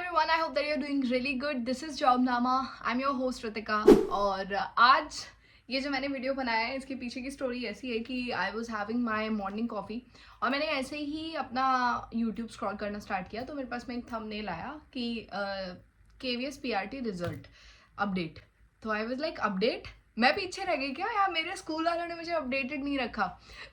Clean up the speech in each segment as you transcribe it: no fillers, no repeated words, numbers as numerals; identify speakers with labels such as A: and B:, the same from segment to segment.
A: everyone, I hope that you're doing really good. This is Jobnama. I'm your host Ritika. और आज ये जो मैंने वीडियो बनाया है इसके पीछे की स्टोरी ऐसी है कि I was having my morning coffee और मैंने ऐसे ही अपना यूट्यूब स्क्रॉल करना स्टार्ट किया तो मेरे पास में एक थंबनेल आया कि KVS PRT रिजल्ट अपडेट. तो आई वॉज लाइक अपडेट, मैं पीछे रह गई क्या यार, मेरे स्कूल वालों ने मुझे अपडेटेड नहीं रखा.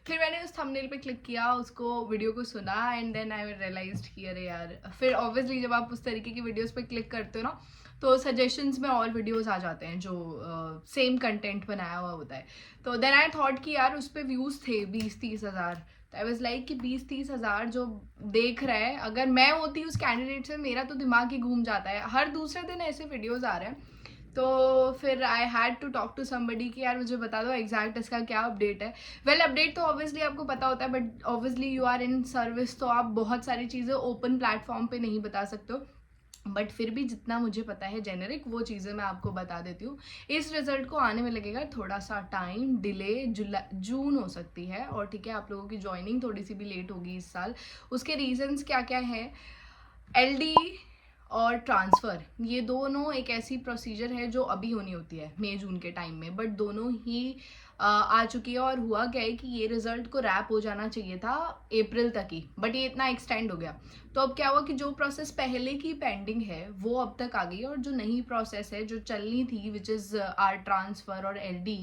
A: फिर मैंने उस थंबनेल पे क्लिक किया, उसको वीडियो को सुना एंड देन आई रियलाइज्ड कि अरे यार. फिर ऑब्वियसली जब आप उस तरीके की वीडियोस पे क्लिक करते हो ना तो सजेशंस में और वीडियोस आ जाते हैं जो सेम कंटेंट बनाया हुआ होता है. तो देन आई थॉट कि यार उस पर व्यूज़ थे 20-30 हज़ार. तो आई वॉज लाइक कि 20-30 हज़ार जो देख रहा है, अगर मैं होती उस कैंडिडेट से मेरा तो दिमाग ही घूम जाता है. हर दूसरे दिन ऐसे वीडियोज़ आ रहे हैं. तो फिर I had to talk to somebody कि यार मुझे बता दो एग्जैक्ट इसका क्या अपडेट है. वेल अपडेट तो ऑब्वियसली आपको पता होता है, but obviously you are in service तो आप बहुत सारी चीज़ें ओपन प्लेटफॉर्म पे नहीं बता सकते हो. बट फिर भी जितना मुझे पता है जेनेरिक वो चीज़ें मैं आपको बता देती हूँ. इस रिजल्ट को आने में लगेगा थोड़ा सा टाइम, डिले जून हो सकती है. और ठीक है, आप लोगों की ज्वाइनिंग थोड़ी सी भी लेट होगी इस साल. उसके रीजंस क्या क्या है? LD और ट्रांसफ़र, ये दोनों एक ऐसी प्रोसीजर है जो अभी होनी होती है मई जून के टाइम में, बट दोनों ही आ चुकी है. और हुआ क्या है कि ये रिजल्ट को रैप हो जाना चाहिए था अप्रैल तक ही, बट ये इतना एक्सटेंड हो गया. तो अब क्या हुआ कि जो प्रोसेस पहले की पेंडिंग है वो अब तक आ गई और जो नई प्रोसेस है जो चलनी थी विच इज़ आर ट्रांसफ़र और LD,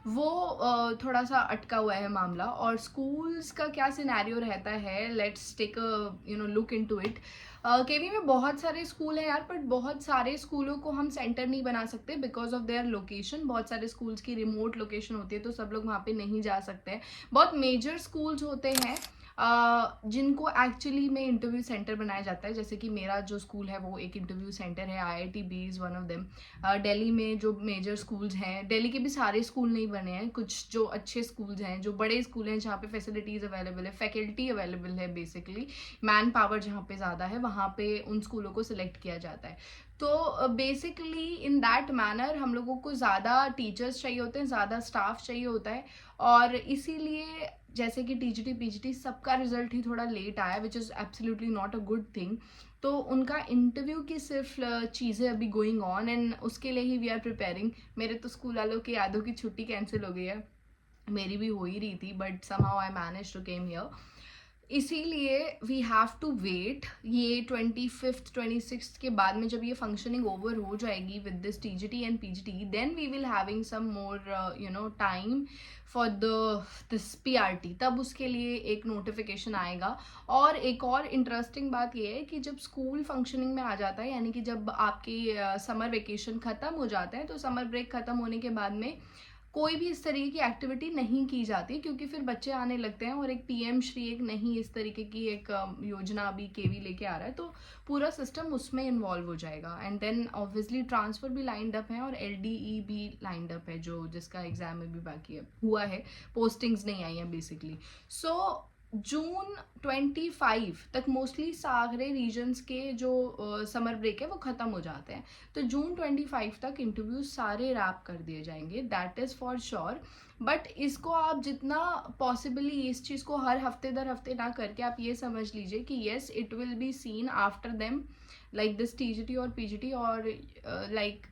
A: वो थोड़ा सा अटका हुआ है मामला. और स्कूल्स का क्या सिनेरियो रहता है, let's take a look into it. KV में बहुत सारे स्कूल हैं यार, बट बहुत सारे स्कूलों को हम सेंटर नहीं बना सकते बिकॉज ऑफ देयर लोकेशन. बहुत सारे स्कूल्स की रिमोट लोकेशन होती है तो सब लोग वहाँ पे नहीं जा सकते हैं. बहुत मेजर स्कूल्स होते हैं जिनको एक्चुअली में इंटरव्यू सेंटर बनाया जाता है. जैसे कि मेरा जो स्कूल है वो एक इंटरव्यू सेंटर है. IITB is one of them. Delhi में जो मेजर स्कूल्स हैं, दिल्ली के भी सारे स्कूल नहीं बने हैं, कुछ जो अच्छे स्कूल्स हैं, जो बड़े स्कूल हैं जहाँ पे फैसिलिटीज़ अवेलेबल है, फैकल्टी अवेलेबल है, बेसिकली मैन पावर जहाँ पे ज़्यादा है वहाँ पे उन स्कूलों को सिलेक्ट किया जाता है. तो बेसिकली इन दैट मैनर हम लोगों को ज़्यादा टीचर्स चाहिए होते हैं, ज़्यादा स्टाफ चाहिए होता है. और इसीलिए जैसे कि TGT PGT सबका रिजल्ट ही थोड़ा लेट आया which is absolutely not a good thing. तो उनका इंटरव्यू की सिर्फ चीज़ें अभी गोइंग ऑन एंड उसके लिए ही वी आर प्रिपेयरिंग. मेरे तो स्कूल वालों की यादों की छुट्टी कैंसिल हो गई है, मेरी भी हो ही रही थी, but somehow I manage to came here. इसीलिए वी हैव टू वेट. ये 25th 26th के बाद में जब ये फंक्शनिंग ओवर हो जाएगी with this TGT and PGT, then we will having some more time for this PRT. तब उसके लिए एक नोटिफिकेशन आएगा. और एक और इंटरेस्टिंग बात ये है कि जब स्कूल फंक्शनिंग में आ जाता है, यानी कि जब आपकी समर वेकेशन ख़त्म हो जाता है, तो समर ब्रेक ख़त्म होने के बाद में कोई भी इस तरीके की एक्टिविटी नहीं की जाती क्योंकि फिर बच्चे आने लगते हैं और एक PM श्री एक नहीं इस तरीके की एक योजना अभी केवी लेके आ रहा है. तो पूरा सिस्टम उसमें इन्वॉल्व हो जाएगा. एंड देन ऑब्वियसली ट्रांसफ़र भी लाइंड अप है और LDE भी लाइंड अप है, जो जिसका एग्जाम में भी बाकी है हुआ है, पोस्टिंग्स नहीं आई हैं बेसिकली. सो जून 25 तक मोस्टली सारे रीजन्स के जो समर ब्रेक है वो ख़त्म हो जाते हैं. तो जून 25 तक इंटरव्यू सारे रैप कर दिए जाएंगे, that is for sure. But इसको आप जितना पॉसिबली इस चीज़ को हर हफ्ते दर हफ्ते ना करके आप ये समझ लीजिए कि yes it will be seen after them like this TGT और PGT. और लाइक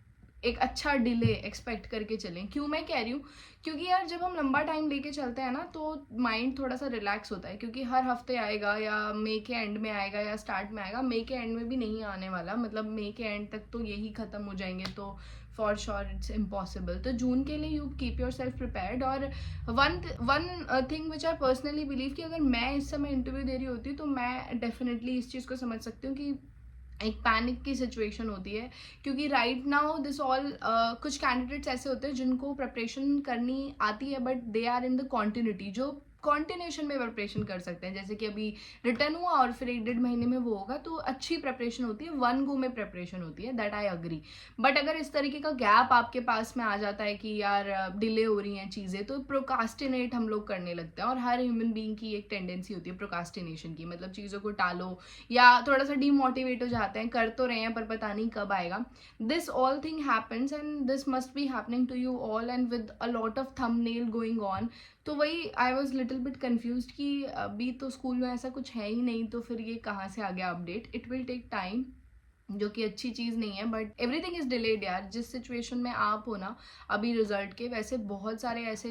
A: एक अच्छा डिले एक्सपेक्ट करके चलें. क्यों मैं कह रही हूँ, क्योंकि यार जब हम लंबा टाइम लेके चलते हैं ना तो माइंड थोड़ा सा रिलैक्स होता है. क्योंकि हर हफ्ते आएगा या मई के एंड में आएगा या स्टार्ट में आएगा. मई के एंड में भी नहीं आने वाला, मतलब मई के एंड तक तो यही ख़त्म हो जाएंगे, तो फॉर श्योर इट्स इम्पॉसिबल. तो जून के लिए you keep yourself prepared. और one thing which I personally believe कि अगर मैं इस समय इंटरव्यू दे रही होती तो मैं डेफिनेटली इस चीज़ को समझ सकती हूँ कि एक पैनिक की सिचुएशन होती है. क्योंकि राइट नाउ दिस ऑल कुछ कैंडिडेट्स ऐसे होते हैं जिनको प्रिपरेशन करनी आती है but they are in the continuity, जो कॉन्टिन्यूशन में प्रिपरेशन कर सकते हैं. जैसे कि अभी रिटर्न हुआ और फिर 1-1.5 महीने में वो होगा, तो अच्छी प्रिपरेशन होती है, वन गो में प्रिपरेशन होती है, दैट आई अग्री. बट अगर इस तरीके का गैप आपके पास में आ जाता है कि यार डिले हो रही हैं चीज़ें, तो प्रोकास्टिनेट हम लोग करने लगते हैं. और हर ह्यूमन बीइंग की एक टेंडेंसी होती है प्रोकास्टिनेशन की, मतलब चीज़ों को टालो या थोड़ा सा डीमोटिवेट हो जाते हैं, कर तो रहे हैं पर पता नहीं कब आएगा. This all thing happens and this must be happening to you all and with a lot of thumbnail going on. तो वही I was little bit confuse कि अभी तो स्कूल में ऐसा कुछ है ही नहीं, तो फिर ये कहाँ से आ गया update. It will take time. जो कि अच्छी चीज़ नहीं है, बट एवरीथिंग इज़ डिलेड यार। जिस सिचुएशन में आप हो ना अभी रिजल्ट के, वैसे बहुत सारे ऐसे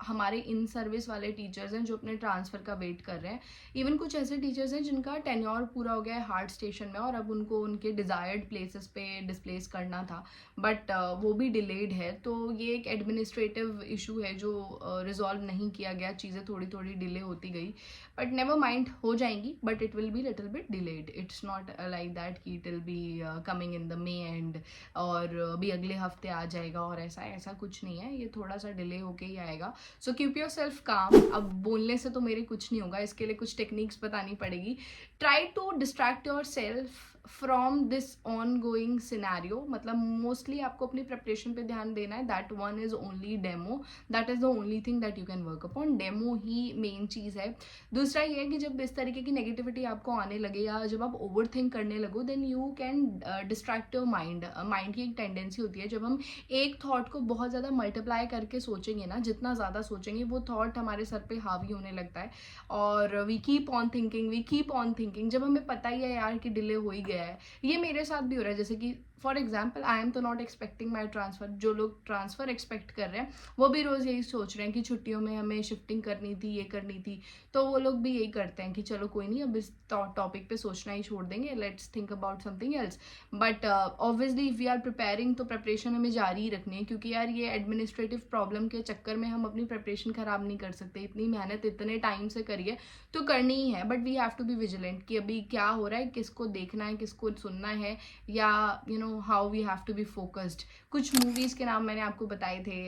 A: हमारे इन सर्विस वाले टीचर्स हैं जो अपने ट्रांसफ़र का वेट कर रहे हैं। इवन कुछ ऐसे टीचर्स हैं जिनका टेन्योर पूरा हो गया है हार्ट स्टेशन में और अब उनको उनके डिज़ायर्ड प्लेसेस पे डिस्प्लेस करना था, बट वो भी डिलेड है। तो ये एक एडमिनिस्ट्रेटिव इशू है जो रिजॉल्व नहीं किया गया, चीज़ें थोड़ी थोड़ी डिले होती गई, बट नेवर माइंड, हो जाएंगी, but it will be little bit delayed. It's not like that कि it will be coming in the May and और अभी अगले हफ्ते आ जाएगा, और ऐसा ऐसा कुछ नहीं है, ये थोड़ा सा डिले होके ही आएगा। सो कीप योर सेल्फ काम। अब बोलने से तो मेरे कुछ नहीं होगा, इसके लिए कुछ टेक्निक्स बतानी पड़ेगी। Try to distract yourself from this ongoing scenario. मतलब मोस्टली आपको अपनी प्रिपरेशन पे ध्यान देना है। That one is only demo, that is the only thing that you can work upon. Demo ही मेन चीज़ है। दूसरा ये है कि जब इस तरीके की नेगेटिविटी आपको आने लगे या जब आप ओवर थिंक करने लगो, then you can distract your mind. Mind की एक टेंडेंसी होती है, जब हम एक थॉट को बहुत ज़्यादा मल्टीप्लाई करके सोचेंगे ना, जितना ज़्यादा सोचेंगे वो थॉट हमारे सर पे हावी होने लगता है और we keep on thinking, we keep on thinking. जब हमें पता ही है यार कि डिले हो ही गया है, ये मेरे साथ भी हो रहा है। जैसे कि फॉर एग्जाम्पल आई एम तो नॉट एक्सपेक्टिंग माई ट्रांसफ़र, जो लोग ट्रांसफ़र एक्सपेक्ट कर रहे हैं वो भी रोज़ यही सोच रहे हैं कि छुट्टियों में हमें शिफ्टिंग करनी थी, ये करनी थी, तो वो लोग भी यही करते हैं कि चलो कोई नहीं, अब इस टॉपिक पे सोचना ही छोड़ देंगे, let's think about something else. But obviously if we are preparing तो प्रिपरेशन हमें जारी ही रखनी है, क्योंकि यार ये एडमिनिस्ट्रेटिव प्रॉब्लम के चक्कर में हम अपनी प्रिपरेशन ख़राब नहीं कर सकते। इतनी मेहनत इतने टाइम से करिए तो करनी ही है, but we have to be vigilant कि अभी क्या हो रहा है, किसको देखना है, किसको सुनना है, या you know how we have to be focused. कुछ मूवीज़ के नाम मैंने आपको बताए थे,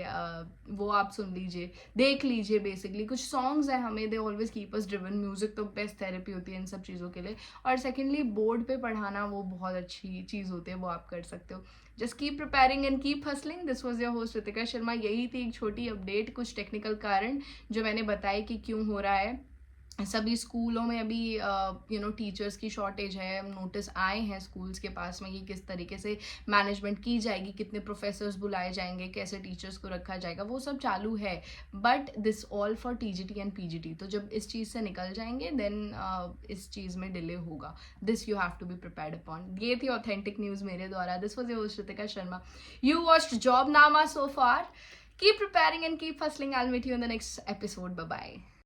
A: वो आप सुन लीजिए, देख लीजिए। बेसिकली कुछ सॉन्ग्स हैं हमें, they always keep us driven. Music तो बेस्ट थेरेपी होती है इन सब चीज़ों के लिए। और सेकेंडली बोर्ड पे पढ़ाना वो बहुत अच्छी चीज़ होती है, वो आप कर सकते हो। Just keep preparing and keep hustling. This was your host Ritika Sharma. यही थी एक छोटी अपडेट, कुछ टेक्निकल कारण जो मैंने बताए कि क्यों हो रहा है। सभी स्कूलों में अभी टीचर्स की शॉर्टेज है। नोटिस आए हैं स्कूल्स के पास में कि किस तरीके से मैनेजमेंट की जाएगी, कितने प्रोफेसर्स बुलाए जाएंगे, कैसे टीचर्स को रखा जाएगा, वो सब चालू है। But this all for TGT and PGT. तो जब इस चीज़ से निकल जाएंगे देन इस चीज़ में डिले होगा। This you have to be prepared upon. ये थी ऑथेंटिक न्यूज़ मेरे द्वारा। This was your host Ritika Sharma. You watched Jobnama so far. Keep preparing and keep hustling. I will meet you in the next episode. Bye bye.